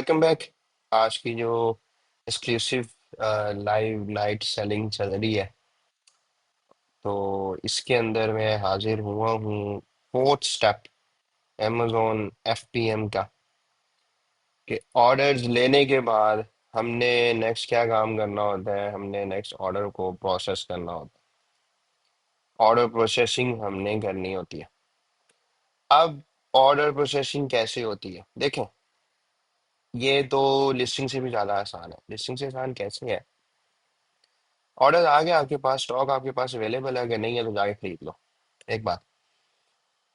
Welcome back. आज की जो एक्सक्लूसिव लाइव नाइट सेलिंग चल रही है, तो इसके अंदर मैं हाजिर हुआ हूँ फोर्थ स्टेप amazon FPM का, कि ऑर्डर्स लेने के बाद हमने नेक्स्ट क्या काम करना होता है। हमने नेक्स्ट ऑर्डर को प्रोसेस करना होता है। ऑर्डर प्रोसेसिंग हमने करनी होती है। अब ऑर्डर प्रोसेसिंग कैसे होती है देखें। ये तो लिस्टिंग से भी ज़्यादा आसान है। लिस्टिंग से आसान कैसे है? ऑर्डर आ गया आपके पास, स्टॉक आपके पास अवेलेबल है, अगर नहीं है तो जाके खरीद लो। एक बात।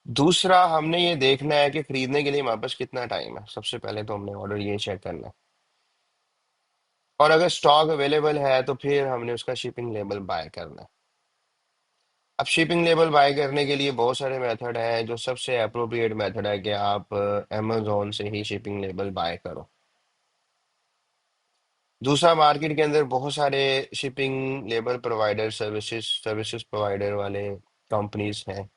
दूसरा, हमने ये देखना है कि खरीदने के लिए हमारे पास कितना टाइम है। सबसे पहले तो हमने ऑर्डर ये चेक करना है, और अगर स्टॉक अवेलेबल है तो फिर हमने उसका शिपिंग लेबल बाय करना है। अब शिपिंग लेबल बाय करने के लिए बहुत सारे मेथड हैं। जो सबसे अप्रोप्रिएट मेथड है कि आप अमेजोन से ही शिपिंग लेबल बाय करो। दूसरा, मार्केट के अंदर बहुत सारे shipping label provider, services provider वाले कंपनीज हैं।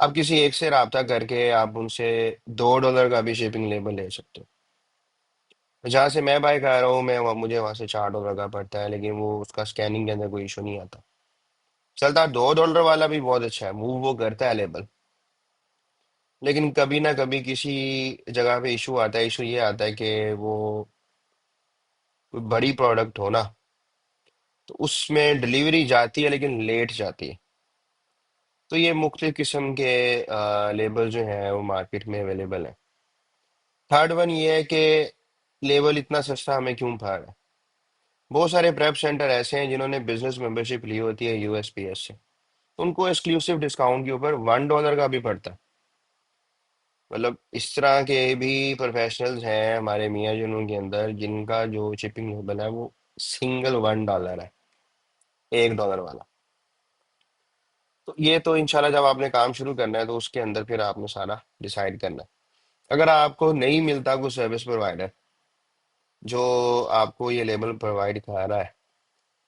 आप किसी एक से राब्ता करके आप उनसे $2 का भी शिपिंग लेबल ले सकते हो। जहाँ से मैं बाय कर रहा हूँ, मुझे वहां से $4 का पड़ता है, लेकिन वो उसका स्कैनिंग के अंदर कोई इशू नहीं आता। चलता $2 वाला भी बहुत अच्छा है, मूव वो करता है लेबल। लेकिन कभी ना कभी किसी जगह पे इशू आता है। इशू ये आता है कि वो कोई बड़ी प्रोडक्ट हो ना, तो उसमें डिलीवरी जाती है लेकिन लेट जाती है। तो ये मुख्तलिफ किस्म के लेबल जो हैं वो मार्केट में अवेलेबल है। थर्ड वन ये है कि लेबल इतना सस्ता हमें क्यों पड़ रहा है। बहुत सारे प्रेप सेंटर ऐसे हैं जिन्होंने बिजनेस मेंबरशिप ली होती है USPS से। उनको एक्सक्लूसिव डिस्काउंट के ऊपर $1 का भी पड़ता है। मतलब इस तरह के भी प्रोफेशनल्स हैं हमारे मियाँ जनों के अंदर, जिनका जो शिपिंग लेवल है वो सिंगल $1 है, $1 वाला। तो ये तो इंशाल्लाह जब आपने काम शुरू करना है तो उसके अंदर फिर आपने सारा डिसाइड करना है। अगर आपको नहीं मिलता कोई सर्विस प्रोवाइडर जो आपको ये लेबल प्रोवाइड करा रहा है,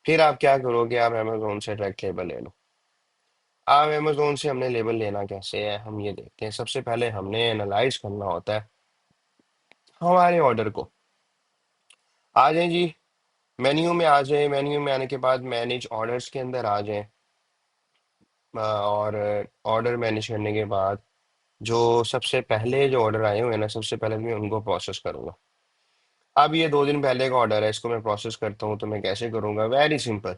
फिर आप क्या करोगे? आप अमेजोन से डायरेक्ट लेबल ले लो। आप अमेजोन से हमने लेबल लेना कैसे है, हम ये देखते हैं। सबसे पहले हमने एनालाइज करना होता है हमारे ऑर्डर को। आ जाए जी, मेन्यू में आ जाए। मेन्यू में आने के बाद मैनेज ऑर्डर्स के अंदर आ जाए, और ऑर्डर मैनेज करने के बाद जो सबसे पहले जो ऑर्डर आए हुए हैं ना, सबसे पहले मैं उनको प्रोसेस करूंगा। अब ये 2 दिन पहले का ऑर्डर है, इसको मैं प्रोसेस करता हूँ तो मैं कैसे करूंगा? Very simple.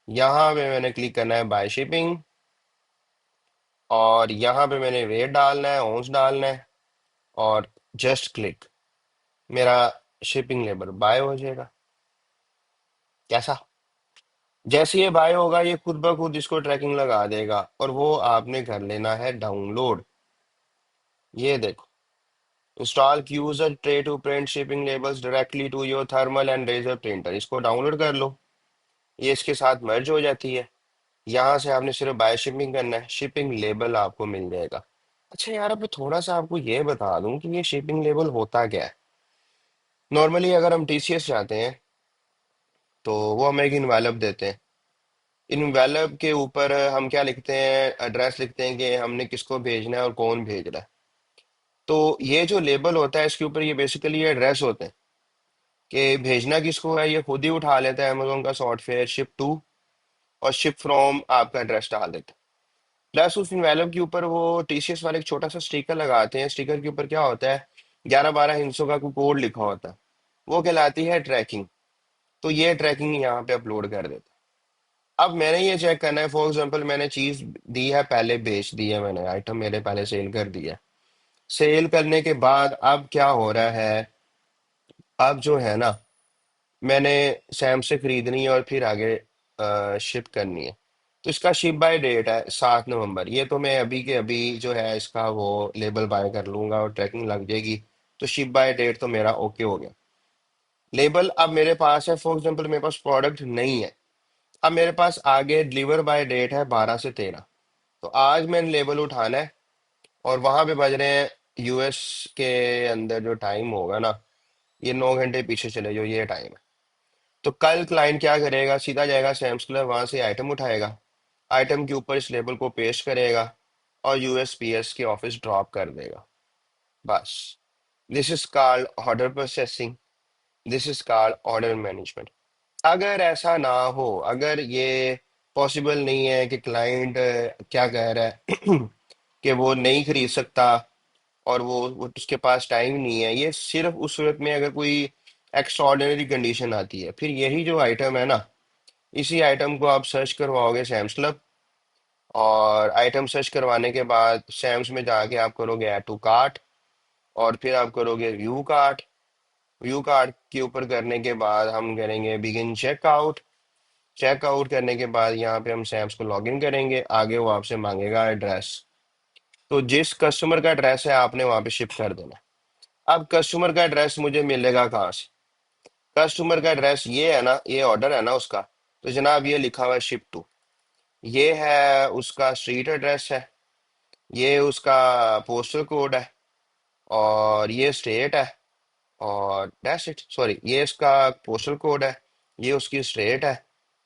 यहाँ पे मैंने क्लिक करना है बाय शिपिंग, और यहाँ पे मैंने वेट डालना है, ओंस डालना है, और जस्ट क्लिक। मेरा शिपिंग लेबर बाय हो जाएगा। कैसा? जैसे ये बाय होगा, ये खुद ब खुद इसको ट्रैकिंग लगा देगा, और वो आपने कर लेना है डाउनलोड। ये देखो, install user tray to print shipping labels directly to your thermal and laser printer. इसको डाउनलोड कर लो। ये इसके साथ मर्ज हो जाती है। यहाँ से आपने सिर्फ बाय शिपिंग करना है, शिपिंग लेबल आपको मिल जाएगा। अच्छा यार, अब थोड़ा सा आपको ये बता दूं कि ये शिपिंग लेबल होता क्या है। नॉर्मली अगर हम TCS जाते हैं तो वो हमें एक इन्वेलप देते हैं। इन्वेलप के ऊपर हम क्या लिखते हैं? एड्रेस लिखते हैं कि हमने किसको भेजना है और कौन भेज रहा है। तो ये जो लेबल होता है इसके ऊपर ये बेसिकली एड्रेस होते हैं कि भेजना किसको है। ये खुद ही उठा लेता है अमेजोन का सॉफ्टवेयर, शिप टू और शिप फ्रॉम आपका एड्रेस डाल देता है। प्लस उस इन्वेलप के ऊपर वो TCS वाले एक छोटा सा स्टिकर लगाते हैं। स्टिकर के ऊपर क्या होता है? 11-12 हिंसों का कोई कोड लिखा होता है। वो कहलाती है ट्रैकिंग। तो ये ट्रैकिंग यहाँ पे अपलोड कर देता है। अब मैंने ये चेक करना है, फॉर एग्जांपल मैंने चीज दी है, पहले बेच दी है, मैंने आइटम मेरे पहले सेल कर दिया। सेल करने के बाद अब क्या हो रहा है? अब जो है ना, मैंने सैम से खरीदनी है और फिर आगे शिप करनी है। तो इसका शिप बाय डेट है 7 नवंबर। ये तो मैं अभी के अभी जो है इसका वो लेबल बाय कर लूंगा और ट्रैकिंग लग जाएगी। तो शिप बाय डेट तो मेरा ओके हो गया। लेबल अब मेरे पास है, फॉर एग्जांपल मेरे पास प्रोडक्ट नहीं है। अब मेरे पास आगे डिलीवर बाय डेट है 12 से 13। तो आज मैंने लेबल उठाना है, और वहां पे बज रहे हैं US के अंदर जो टाइम होगा ना, ये 9 घंटे पीछे चले जाओ, ये टाइम है। तो कल क्लाइंट क्या करेगा? सीधा जाएगा सैम्स क्लब, वहां से आइटम उठाएगा, आइटम के ऊपर इस लेबल को पेस्ट करेगा, और USPS के ऑफिस ड्रॉप कर देगा। बस, this is called order processing, this is called order management. अगर ऐसा ना हो, अगर ये पॉसिबल नहीं है कि क्लाइंट क्या कह रहा है कि वो नहीं खरीद सकता और वो उसके पास टाइम नहीं है, ये सिर्फ उस सूरत में अगर कोई एक्स्ट्राऑर्डिनरी कंडीशन आती है, फिर यही जो आइटम है ना, इसी आइटम को आप सर्च करवाओगे सैम्स क्लब, और आइटम सर्च करवाने के बाद सैम्स में जाके आप करोगे ऐड टू कार्ट, और फिर आप करोगे व्यू कार्ट। व्यू कार्ट के ऊपर करने के बाद हम करेंगे बिगिन चेकआउट। चेकआउट करने के बाद यहाँ पे हम सैम्स को लॉगिन करेंगे, आगे वो आपसे मांगेगा एड्रेस। तो जिस कस्टमर का एड्रेस है आपने वहाँ पे शिफ्ट कर देना। अब कस्टमर का एड्रेस मुझे मिलेगा कहाँ से? कस्टमर का एड्रेस ये है ना, ये ऑर्डर है ना उसका, तो जनाब ये लिखा हुआ है शिप टू, ये है उसका स्ट्रीट एड्रेस है, ये उसका पोस्टल कोड है, और ये स्टेट है, और दैट्स इट। सॉरी, ये इसका पोस्टल कोड है, ये उसकी स्टेट है,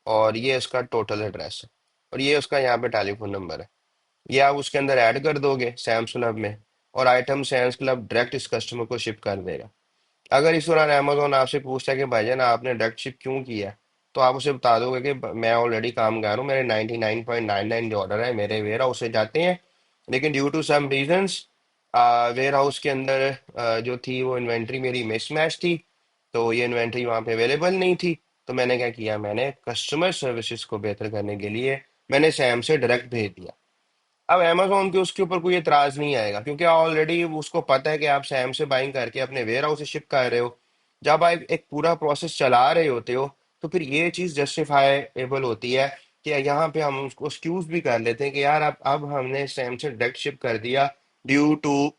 और ये इसका टोटल एड्रेस है, और ये उसका यहाँ पे टेलीफोन नंबर है। ये आप उसके अंदर ऐड कर दोगे सैम्स क्लब में, और आइटम सैम्स क्लब डायरेक्ट इस कस्टमर को शिप कर देगा। अगर इस दौरान अमेजोन आपसे पूछता है कि भाईजान आपने डायरेक्ट शिप क्यों किया है, तो आप उसे बता दोगे कि मैं ऑलरेडी कामगार हूँ, मेरे 99.99 जो ऑर्डर है मेरे वेयर हाउस से जाते हैं, लेकिन due to some reasons warehouse के अंदर जो थी वो इन्वेंट्री मेरी मिसमैच थी, तो ये इन्वेंट्री वहाँ पे अवेलेबल नहीं थी। तो मैंने क्या किया, मैंने कस्टमर सर्विसेज को बेहतर करने के लिए मैंने सैम से डायरेक्ट भेज दिया। अब अमेजोन के उसके ऊपर कोई एतराज नहीं आएगा, क्योंकि ऑलरेडी उसको पता है कि आप सैम से बाइंग करके अपने वेयर हाउस से शिप कर रहे हो। जब आप एक पूरा प्रोसेस चला रहे होते हो, तो फिर ये चीज जस्टिफाइबल होती है कि यहाँ पे हम उसको एक्सक्यूज भी कर लेते हैं कि यार अब हमने सैम से डायरेक्ट शिप कर दिया ड्यू टू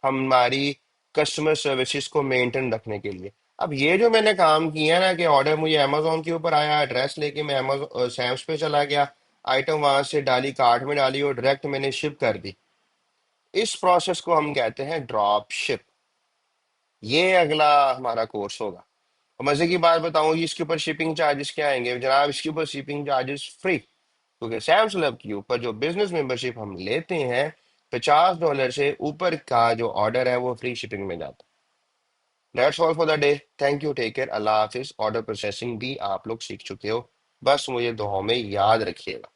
हमारी कस्टमर सर्विसेज को मेंटेन रखने के लिए। अब ये जो मैंने काम किया ना कि ऑर्डर मुझे अमेजोन के ऊपर आया, एड्रेस लेके मैं अमेजोन सैम्स पे चला गया, आइटम वहां से डाली, कार्ट में डाली, और डायरेक्ट मैंने शिप कर दी। इस प्रोसेस को हम कहते हैं ड्रॉप शिप। ये अगला हमारा कोर्स होगा। और मजे की बात बताऊं जी, इसके ऊपर शिपिंग चार्जेस क्या आएंगे जनाब? इसके ऊपर शिपिंग चार्जेस फ्री, क्योंकि सैम्स क्लब के ऊपर जो बिजनेस मेंबरशिप हम लेते हैं, $50 से ऊपर का जो ऑर्डर है वो फ्री शिपिंग में जाता है। That's all for the day. Thank you, take care, अल्लाह हाफिज। ऑर्डर प्रोसेसिंग भी आप लोग सीख चुके हो, बस मुझे दुआओं में याद रखिएगा।